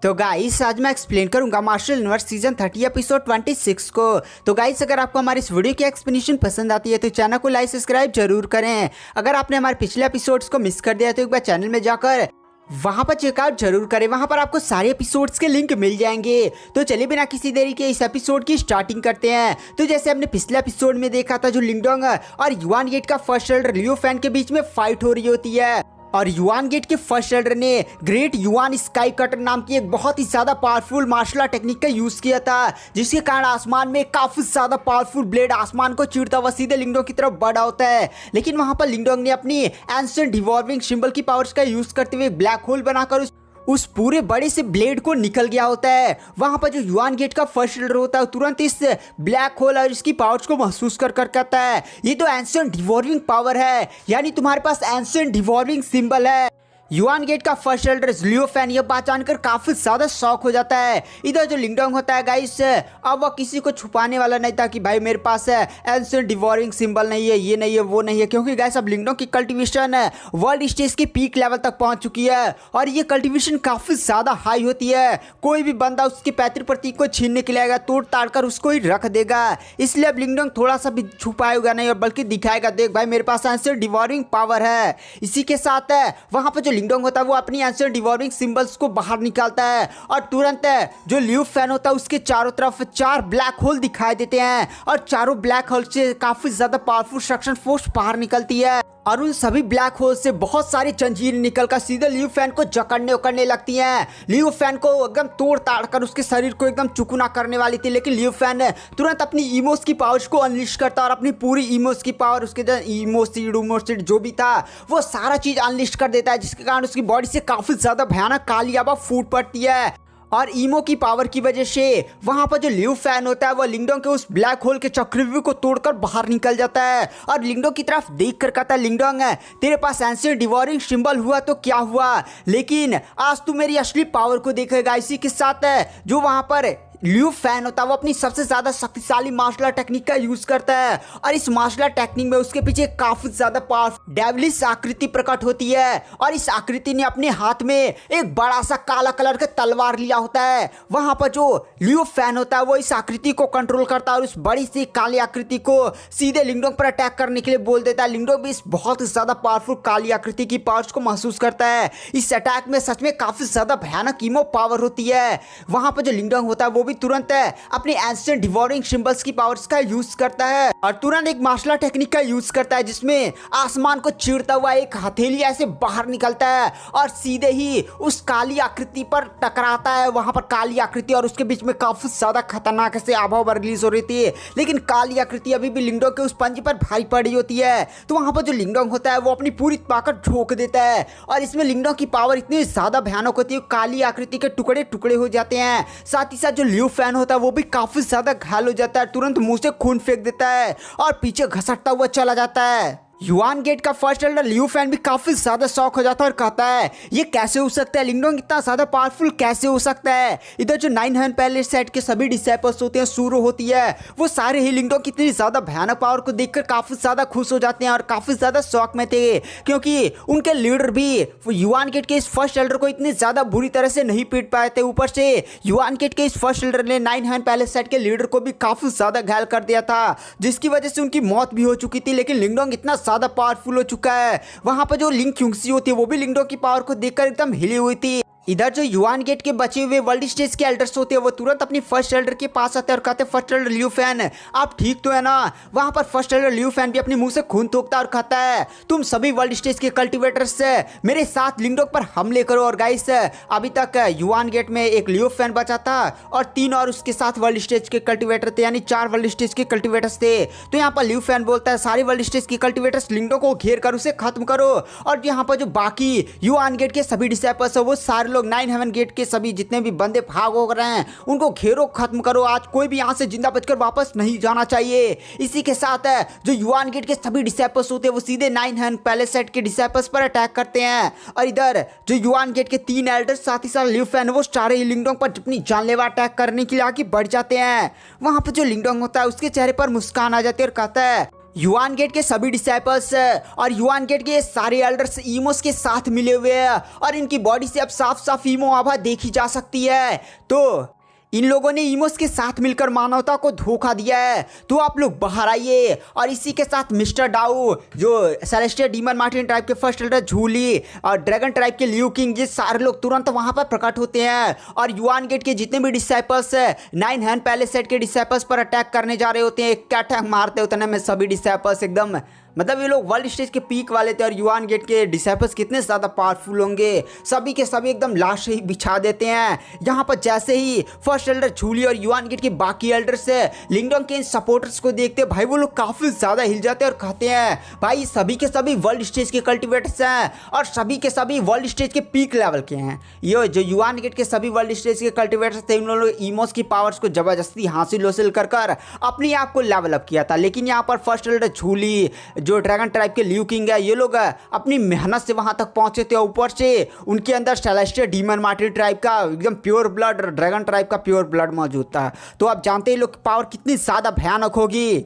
तो गाइस आज मैं एक्सप्लेन करूंगा मार्शल यूनिवर्स सीजन 30 एपिसोड 26 को। तो गाइस अगर आपको हमारी इस वीडियो की एक्सप्लेनेशन पसंद आती है तो चैनल को लाइक सब्सक्राइब जरूर करें। अगर आपने हमारे पिछले एपिसोड्स को मिस कर दिया तो एक बार चैनल में जाकर वहां पर चेकआउट जरूर करें, वहां पर आपको सारे एपिसोड्स के लिंक मिल जाएंगे। तो चलिए बिना किसी देरी के इस एपिसोड की स्टार्टिंग करते हैं। तो जैसे हमने पिछले एपिसोड में देखा था, जो लिंगडोंग और युआन गेट का फर्स्ट एल्डर लियो फैन के बीच में फाइट हो रही होती है और युआन गेट के फर्स्ट एल्डर ने ग्रेट युआन स्काई कटर नाम की एक बहुत ही ज्यादा पावरफुल मार्शल आर्ट टेक्निक का यूज किया था, जिसके कारण आसमान में काफी ज्यादा पावरफुल ब्लेड आसमान को चीरता हुआ सीधे लिंगडोंग की तरफ बढ़ा होता है। लेकिन वहां पर लिंगडोंग ने अपनी एंशिएंट डिवॉल्विंग सिंबल की पावर्स का यूज करते हुए ब्लैक होल बनाकर उस पूरे बड़े से ब्लेड को निकल गया होता है। वहां पर जो युआन गेट का फर्स्ट एल्डर होता है तुरंत इस ब्लैक होल और इसकी पावर्स को महसूस कर कहता है, ये तो एंशिएंट डिवॉल्विंग पावर है, यानी तुम्हारे पास एंशिएंट डिवॉल्विंग सिंबल है। युआन गेट का फर्स्ट एल्डर लियो फैन ये बात जानकर काफी ज्यादा शॉक हो जाता है। इधर जो लिंगडोंग होता है गाइस, अब वह किसी को छुपाने वाला नहीं था कि भाई मेरे पास है एंशिएंट डिवॉल्विंग सिंबल नहीं है, ये नहीं है, वो नहीं है, क्योंकि गाइस अब लिंगडोंग की कल्टीवेशन वर्ल्ड स्टेज के पीक लेवल तक पहुंच चुकी है और ये कल्टीवेशन काफी ज्यादा हाई होती है। कोई भी बंदा उसके पैतृक प्रतीक को छीनने के लिए आएगा, तोड़ ताड़ कर उसको ही रख देगा। इसलिए अब लिंगडोंग थोड़ा सा भी छुपाएगा नहीं और बल्कि दिखाएगा, देख भाई मेरे पास एंशिएंट डिवॉल्विंग पावर है। इसी के साथ वहां पर जो लिंगडोंग होता है वो अपनी एंशिएंट डिवॉल्विंग सिंबल्स को बाहर निकालता है और तुरंत जो लियो फैन होता है उसके चारों तरफ 4 ब्लैक होल दिखाई देते हैं और चारों ब्लैक होल से काफी ज्यादा पावरफुल सक्शन फोर्स बाहर निकलती है और उन सभी ब्लैक होल से बहुत सारी जंजीर निकलकर सीधे लियो फैन को जकड़ने उकड़ने लगती हैं। लियो फैन को एकदम तोड़ ताड़ कर उसके शरीर को एकदम चुकना करने वाली थी, लेकिन लियो फैन तुरंत अपनी इमोस की पावर्स को अनलिश करता और अपनी पूरी इमोस की पावर, उसके इमोसिड जो भी था वो सारा चीज अनलिश कर देता है, जिसके कारण उसकी बॉडी से काफी ज्यादा भयानक काली आभा फूट पड़ती है। और ईमो की पावर की वजह से वहां पर जो लियो फैन होता है वो लिंगडोंग के उस ब्लैक होल के चक्रव्यूह को तोड़कर बाहर निकल जाता है और लिंगडोंग की तरफ देख कर कहता है, लिंगडोंग तेरे पास एंशिएंट डिवॉल्विंग सिंबल हुआ तो क्या हुआ, लेकिन आज तू मेरी असली पावर को देखेगा। इसी के साथ जो वहां पर लियो फैन होता है वो अपनी सबसे ज्यादा शक्तिशाली मार्शल आर्ट टेक्निक का यूज करता है और इस मार्शल आर्ट टेक्निक में उसके पीछे काफी ज्यादा पावरफुल डेविलिश आकृति प्रकट होती है और इस आकृति ने अपने हाथ में एक बड़ा सा काला कलर का तलवार लिया होता है। वहां पर जो लियो फैन होता है वो इस आकृति को कंट्रोल करता है और उस बड़ी सी काली आकृति को सीधे लिंगडोंग पर अटैक करने के लिए बोल देता है। लिंगडोंग भी इस बहुत ज्यादा पावरफुल काली आकृति की पावर्स को महसूस करता है। इस अटैक में सच में काफी ज्यादा भयानक ईमो पावर होती है। वहां पर जो लिंगडोंग होता है वो भी तुरंत अपने एंशिएंट डिवॉल्विंग सिंबल्स की पावर्स का यूज करता है और तुरंत एक मार्शल आर्ट टेक्निक का यूज करता है, जिसमें आसमान को चीरता हुआ एक हथेली ऐसे बाहर निकलता है और सीधे ही उस काली आकृति पर टकराता है। वहां पर काली आकृति और उसके बीच में काफी ज्यादा खतरनाक से आभा रिलीज हो रही थी, लेकिन काली आकृति अभी भी लिंगडोंग के उस पंजे पर भारी पड़ी होती है। तो वहां पर जो लिंगडोंग होता है वो अपनी पूरी ताकत झोंक देता है और इसमें लिंगडोंग की पावर इतनी ज्यादा भयानक होती है, काली आकृति के टुकड़े टुकड़े हो जाते हैं। साथ ही साथ जो लियो फैन होता है वो भी काफी ज्यादा घायल हो जाता है, तुरंत मुंह से खून फेंक देता है और पीछे घसटता हुआ चला जाता है। युआन गेट का फर्स्ट एल्डर लियो फैन भी काफी ज्यादा शॉक हो जाता है और कहता है, ये कैसे हो सकता है, लिंगडोंग इतना ज्यादा पावरफुल कैसे हो सकता है। इधर जो 9 हेवन पैलेस सेट के सभी डिसाइपल्स होते हैं, सूरो होती है, वो सारे ही लिंगडोंग की इतनी ज्यादा भयानक पावर को देखकर काफी ज्यादा खुश हो जाते हैं और काफी ज्यादा शौक में थे, क्योंकि उनके लीडर भी युआन गेट के इस फर्स्ट एल्डर को इतनी ज्यादा बुरी तरह से नहीं पीट पाए थे। ऊपर से युआन गेट के इस फर्स्ट एल्डर ने 9 हेवन पैलेस सेट के लीडर को भी काफी ज्यादा घायल कर दिया था, जिसकी वजह से उनकी मौत भी हो चुकी थी। लेकिन लिंगडोंग इतना ज्यादा पावरफुल हो चुका है, वहां पर जो लिंग क्यूंगसी होती है वो भी लिंगडोंग की पावर को देखकर एकदम हिली हुई थी। इधर जो युआन गेट के बचे हुए वर्ल्ड स्टेज के एल्डर्स होते हैं वो तुरंत अपनी फर्स्ट एल्डर के पास आते हैं और कहते हैं, फर्स्ट एल्डर लियो फैन आप ठीक तो है ना। वहां पर फर्स्ट एल्डर लियो फैन भी अपने मुंह से खून थूकता और कहता है, तुम सभी वर्ल्ड स्टेज के कल्टीवेटर्स से मेरे साथ लिंगडोंग पर हमले करो। और गाइस अभी तक युआन गेट में एक लियो फैन बचा था और 3 और उसके साथ वर्ल्ड स्टेज के कल्टीवेटर थे, यानी 4 वर्ल्ड स्टेज के कल्टीवेटर्स थे। तो यहाँ पर लियो फैन बोलता है, सारे वर्ल्ड स्टेज के कल्टीवेटर्स लिंगडोंग को घेर कर उसे खत्म करो और यहाँ पर जो बाकी युआन गेट के सभी डिसाइपल्स है वो सारे लोग 9 हेवन गेट के सभी जितने भी बंदे भाग हो रहे हैं उनको घेरो, खत्म करो। आज कोई भी यहाँ से जिंदा बचकर वापस नहीं जाना चाहिए। इसी के साथ जो युआन गेट के सभी डिसाइपल्स होते हैं वो सीधे 9 हेवन पैलेस सेट के डिसाइपल्स पर अटैक करते हैं और इधर जो युआन गेट के 3 एल्डर्स साथ ही साथ लियो फैन वो सारे लिंगडोंग पर अपनी जानलेवा अटैक करने के लिए आगे बढ़ जाते हैं। वहां पर जो लिंगडोंग होता है उसके चेहरे पर मुस्कान आ जाती है और कहता है, युआन गेट के सभी डिसाइपल्स और युआन गेट के ये सारे एल्डर्स ईमोस के साथ मिले हुए हैं और इनकी बॉडी से अब साफ साफ ईमो आभा देखी जा सकती है। तो इन लोगों ने ईमोस के साथ मिलकर मानवता को धोखा दिया है। तो आप लोग बाहर आइए। और इसी के साथ मिस्टर डाउ, जो सेलेस्टियल डीमन मार्टिन ट्राइब के फर्स्ट एल्डर झूली और ड्रैगन ट्राइब के लियू किंग, ये सारे लोग तुरंत वहां पर प्रकट होते हैं और युआन गेट के जितने भी disciples nine hand palace set के डिसाइपल्स पर अटैक करने जा रहे होते हैं। क्या अटैक मारते होते हैं में सभी डिसाइपल्स एकदम, मतलब ये लोग वर्ल्ड स्टेज के पीक वाले थे और युआन गेट के डिसाइपल्स कितने ज़्यादा पावरफुल होंगे, सभी के सभी एकदम लाश ही बिछा देते हैं। यहाँ पर जैसे ही फर्स्ट एल्डर झूली और युआन गेट के बाकी एल्डर्स लिंगडोंग के इन सपोर्टर्स को देखते हैं, भाई वो लोग काफ़ी ज़्यादा हिल जाते हैं और कहते हैं भाई सभी के सभी वर्ल्ड स्टेज के कल्टिवेटर्स हैं और सभी के सभी वर्ल्ड स्टेज के पीक लेवल के हैं। ये जो युआन गेट के सभी वर्ल्ड स्टेज के कल्टिवेटर्स थे, उन लोगों ने ईमोस की पावर्स को ज़बरदस्ती हासिल कर अपने आप को लेवल अप किया था। लेकिन यहाँ पर फर्स्ट एल्डर झूली, जो ड्रैगन ट्राइब के लियू किंग है, ये लोग अपनी मेहनत से वहां तक पहुंचे थे। ऊपर से उनके अंदर सेलेस्टियल डीमन मार्टिन ट्राइब का एकदम प्योर ब्लड, ड्रैगन ट्राइब का प्योर ब्लड मौजूद था। तो आप जानते हैं लोग की पावर कितनी ज़्यादा भयानक होगी।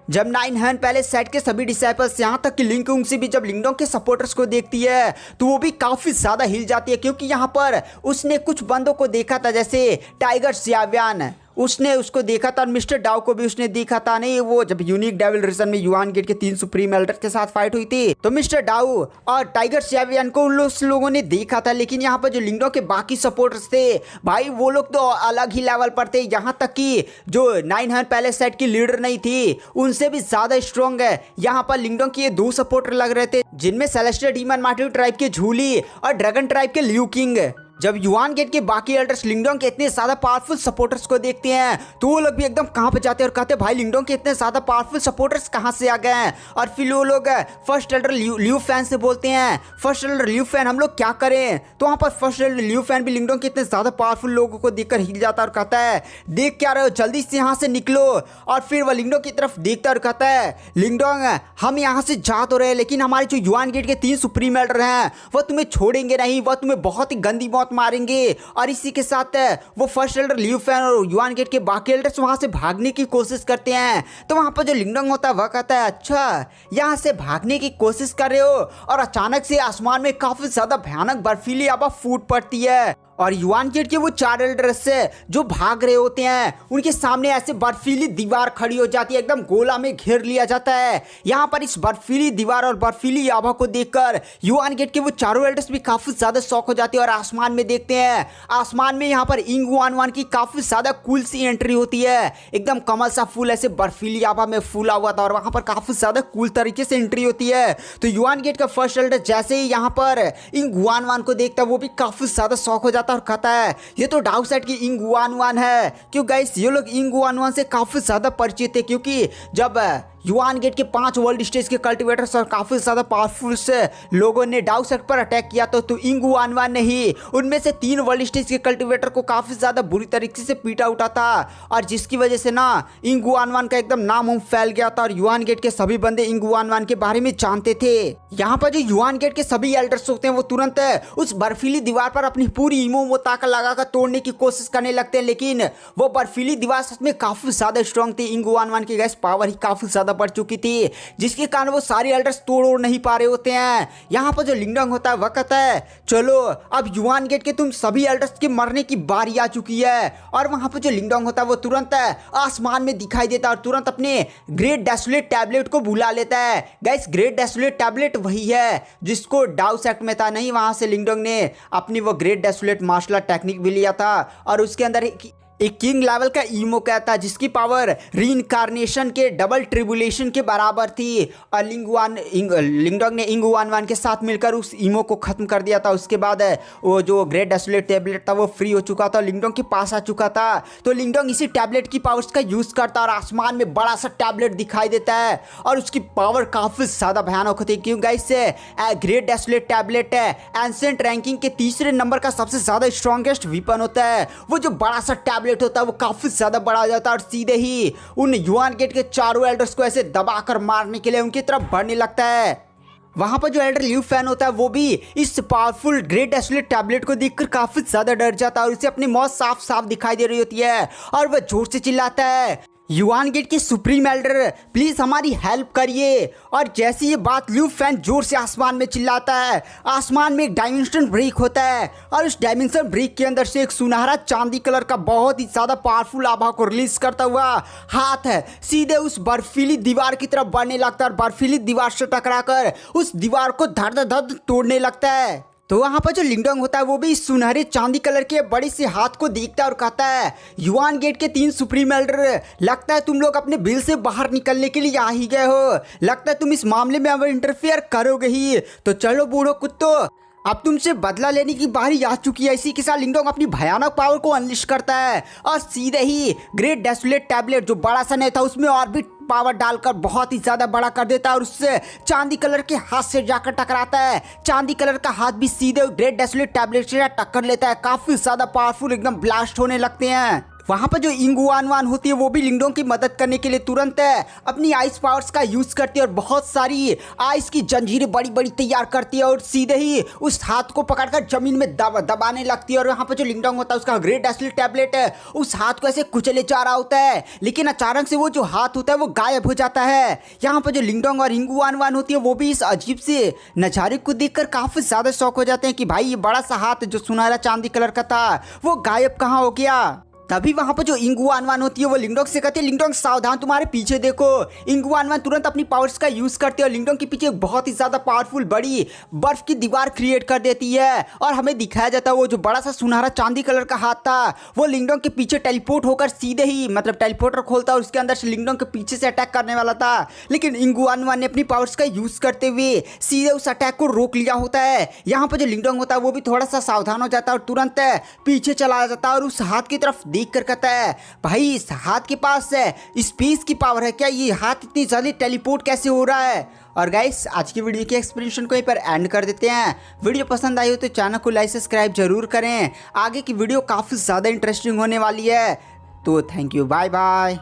जब नाइन हैंड पैलेस सेट के सभी डिसाइपल्स यहाँ तक कि लिंग कुंग से भी जब लिंगडोंग के सपोर्टर्स को देखती है तो वो भी काफ़ी ज़्यादा हिल जाती है, क्योंकि यहाँ पर उसने कुछ बंदों को देखा था, जैसे टाइगर सियाव्यान, उसने उसको देखा था। मिस्टर डाउ को भी उसने देखा था। नहीं, वो जब यूनिक डेविल रीजन में युआन गेट के 3 सुप्रीम एल्डर के साथ फाइट हुई थी तो मिस्टर डाउ और टाइगर सियावियन को उन लोगों ने देखा था। लेकिन यहाँ पर जो लिंगडोंग के बाकी सपोर्टर्स थे, भाई वो लोग तो अलग ही लेवल पर थे। यहाँ तक कि जो नाइन हैंड पैलेस सेट की लीडर नहीं थी, उनसे भी ज़्यादा स्ट्रॉन्ग है। यहाँ पर लिंगडोंग के ये 2 सपोर्टर लग रहे थे, जिनमें सेलेस्टियल डीमन मार्टिन ट्राइब के झूली और ड्रैगन ट्राइब के लियू किंग। जब युआन गेट के बाकी एल्डर्स लिंगडोंग के इतने ज़्यादा पावरफुल सपोर्टर्स को देखते हैं तो वो लोग भी एकदम कहाँ पे जाते हैं और कहते हैं भाई लिंगडोंग के इतने ज़्यादा पावरफुल सपोर्टर्स कहाँ से आ गए हैं। और फिर वो लोग फर्स्ट एल्डर लियू फैन से बोलते हैं, फर्स्ट एल्डर लियू फैन हम लोग क्या करें। तो वहाँ पर फर्स्ट एल्डर लियू फैन भी लिंगडोंग के इतने ज़्यादा पावरफुल लोगों को देखकर हिल जाता है और कहता है देख क्या रहे हो, जल्दी से यहाँ से निकलो। और फिर वह लिंगडोंग की तरफ देखता है और कहता है लिंगडोंग हम यहाँ से जा तो रहे, लेकिन हमारे जो युआन गेट के 3 सुप्रीम एल्डर हैं वह तुम्हें छोड़ेंगे नहीं, वह तुम्हें बहुत ही गंदी मौत मारेंगे। और इसी के साथ वो फर्स्ट एल्डर लियू फैन और युआन गेट के बाकी एल्डर्स वहां से भागने की कोशिश करते हैं। तो वहां पर जो लिंगडोंग होता है वह कहता है अच्छा यहां से भागने की कोशिश कर रहे हो। और अचानक से आसमान में काफी ज्यादा भयानक बर्फीली आभा फूट पड़ती है और युआन गेट के वो 4 एल्डर्स से जो भाग रहे होते हैं उनके सामने ऐसे बर्फीली दीवार खड़ी हो जाती है, एकदम गोला में घेर लिया जाता है। यहाँ पर इस बर्फीली दीवार और बर्फीली आभा को देखकर युआन गेट के वो चारों एल्डर्स भी काफी ज्यादा शॉक हो जाते हैं और आसमान में देखते हैं। आसमान में यहाँ पर इंग वान वान की काफी ज्यादा कूल सी एंट्री होती है, एकदम कमल सा फूल ऐसे बर्फीली आभा में फूला हुआ था और वहां पर काफी ज्यादा कूल तरीके से एंट्री होती है। तो युआन गेट का फर्स्ट एल्डर जैसे ही यहाँ पर इंग वान वान को देखता है वो भी काफी ज्यादा शॉक हो जाता है और कहता है ये तो डाउ सेट की इंग वान वान है। क्यों गाइस, ये लोग इंग वान वान से काफी ज्यादा परिचित थे, क्योंकि जब युआन गेट के 5 वर्ल्ड स्टेज के कल्टिवेटर्स और काफी ज्यादा पावरफुल से लोगों ने डाउ सेट पर अटैक किया तो इंग वान वान ने ही उनमें से 3 वर्ल्ड स्टेज के कल्टिवेटर को काफी ज्यादा बुरी तरीके से पीटा उठा था और जिसकी वजह से ना इंग वान वान का एकदम नाम फैल गया था और युआन गेट के सभी बंदे इंग वान वान के बारे में जानते थे। यहाँ पर जो युआन गेट के सभी एल्डर्स होते हैं वो तुरंत उस बर्फीली दीवार पर अपनी पूरी इमो वो ताकत लगाकर तोड़ने की कोशिश करने लगते हैं, लेकिन वो बर्फीली दीवार सच में काफी ज्यादा स्ट्रॉन्ग थी। इंग वान वान की गैस पावर ही काफी ज्यादा बढ़ चुकी थी, जिसके कारण वो सारे एल्डर्स तोड़ नहीं पा रहे होते हैं। यहाँ पर जो लिंगडोंग होता है वह कहता है चलो अब युआन गेट के तुम सभी एल्डर्स के मरने की बारी आ चुकी है। और वहां पर जो लिंगडोंग होता है वो तुरंत आसमान में दिखाई देता है और तुरंत अपने ग्रेट डेसोलेट टैबलेट को बुला लेता है। गाइस, ग्रेट डेसोलेट टैबलेट वही है जिसको डाउ सेट में था। नहीं, वहां से लिंगडोंग ने अपनी वो great desolate martial art technique भी लिया था और उसके अंदर एक किंग लेवल का ईमो कहता जिसकी पावर रीइंकार्नेशन के डबल ट्रिबुलेशन के बराबर थी। और लिंगडोंग ने इंग वान वान के साथ मिलकर उस ईमो को खत्म कर दिया था। उसके बाद वो जो ग्रेट डेसोलेट टैबलेट था वो फ्री हो चुका था, लिंगडोंग के पास आ चुका था। तो लिंगडोंग इसी टैबलेट की पावर्स का यूज करता और आसमान में बड़ा सा टैबलेट दिखाई देता है और उसकी पावर काफी ज्यादा भयानक होती है। क्यों guys, great desolate tablet ancient ranking के 3रे नंबर का सबसे ज्यादा स्ट्रॉन्गेस्ट वीपन होता है। वो जो बड़ा सा टैबलेट होता है वो काफी ज्यादा बड़ा जाता है और सीधे ही उन युआन गेट के चारों एल्डर्स को ऐसे दबाकर मारने के लिए उनकी तरफ बढ़ने लगता है। वहां पर जो एल्डर लियू फैन होता है वो भी इस पावरफुल ग्रेट डेसोलेट टैबलेट को देखकर काफी ज्यादा डर जाता है और उसे अपनी मौत साफ साफ दिखाई दे रही होती है और वह जोर से चिल्लाता है युआन गेट के सुप्रीम एल्डर प्लीज हमारी हेल्प करिए। और जैसे ये बात ल्यू फैन जोर से आसमान में चिल्लाता है, आसमान में एक डायमेंशन ब्रेक होता है और उस डायमेंशन ब्रेक के अंदर से एक सुनहरा चांदी कलर का बहुत ही ज्यादा पावरफुल आभा को रिलीज करता हुआ हाथ है सीधे उस बर्फीली दीवार की तरफ बढ़ने लगता है और बर्फीली दीवार से टकराकर उस दीवार को धड़ धड़ तोड़ने लगता है। तो वहाँ पर जो लिंगडोंग होता है वो भी सुनहरे चांदी कलर के बड़े से हाथ को देखता है और कहता है, युआन गेट के 3 सुप्रीम एल्डर, लगता है तुम लोग अपने बिल से बाहर निकलने के लिए आ ही गए हो। लगता है तुम इस मामले में अब इंटरफेयर करोगे ही। तो चलो बूढ़ो कुत्तो, अब तुमसे बदला लेने की बारी आ चुकी है। इसी के साथ लिंगडोंग अपनी भयानक पावर को अनलिश करता है और सीधे ही ग्रेट डेसोलेट टैबलेट जो बड़ा सा नहीं था उसमें और भी पावर डालकर बहुत ही ज्यादा बड़ा कर देता है और उससे चांदी कलर के हाथ से जाकर टकराता है। चांदी कलर का हाथ भी सीधे ग्रेट डेसोलेट टैबलेट से टक्कर लेता है। काफी ज्यादा पावरफुल एकदम ब्लास्ट होने लगते हैं। वहाँ पर जो इंगुआनवान होती है वो भी लिंगडोंग की मदद करने के लिए तुरंत अपनी आइस पावर्स का यूज करती है और बहुत सारी आइस की जंजीरें बड़ी बड़ी तैयार करती है और सीधे ही उस हाथ को पकड़कर जमीन में दबाने लगती है। और यहाँ पर जो लिंगडोंग होता है उसका ग्रेट डेसोलेट टैबलेट उस हाथ को ऐसे कुचले जा रहा होता है, लेकिन अचानक से वो जो हाथ होता है वो गायब हो जाता है। यहाँ पर जो लिंगडोंग और इंगुआनवान होती है वो भी इस अजीब से नज़ारे को देखकर काफी ज्यादा शौक हो जाते हैं कि भाई ये बड़ा सा हाथ जो सुनहरा चांदी कलर का था वो गायब कहाँ हो गया। तभी वहां पर जो इंगुआनवान होती है वो लिंगडोंग से कहती है, लिंगडोंग सावधान तुम्हारे पीछे देखो। इंगुआनवान तुरंत अपनी पावर्स का यूज करते हैं और लिंगडोंग के पीछे बहुत ही ज्यादा पावरफुल बड़ी बर्फ की दीवार क्रिएट कर देती है और हमें दिखाया जाता है वो जो बड़ा सा सुनहरा चांदी कलर का हाथ था वो लिंगडोंग के पीछे टेलीपोर्ट होकर सीधे ही मतलब टेलीपोर्टर खोलता है और उसके अंदर से लिंगडोंग के पीछे से अटैक करने वाला था, लेकिन इंगुआनवान ने अपनी पावर्स का यूज करते हुए सीधे उस अटैक को रोक लिया होता है। यहाँ पर जो लिंगडोंग होता है वो भी थोड़ा सा सावधान हो जाता है और तुरंत पीछे चला जाता है और उस हाथ की तरफ देख कर कहता है, भाई इस हाथ के पास स्पेस की पावर है क्या, ये हाथ इतनी जल्दी टेलीपोर्ट कैसे हो रहा है। और गाइस आज की वीडियो की एक्सप्लेनेशन को यहीं पर एंड कर देते हैं। वीडियो पसंद आई हो तो चैनल को लाइक सब्सक्राइब जरूर करें, आगे की वीडियो काफ़ी ज़्यादा इंटरेस्टिंग होने वाली है। तो थैंक यू, बाय बाय।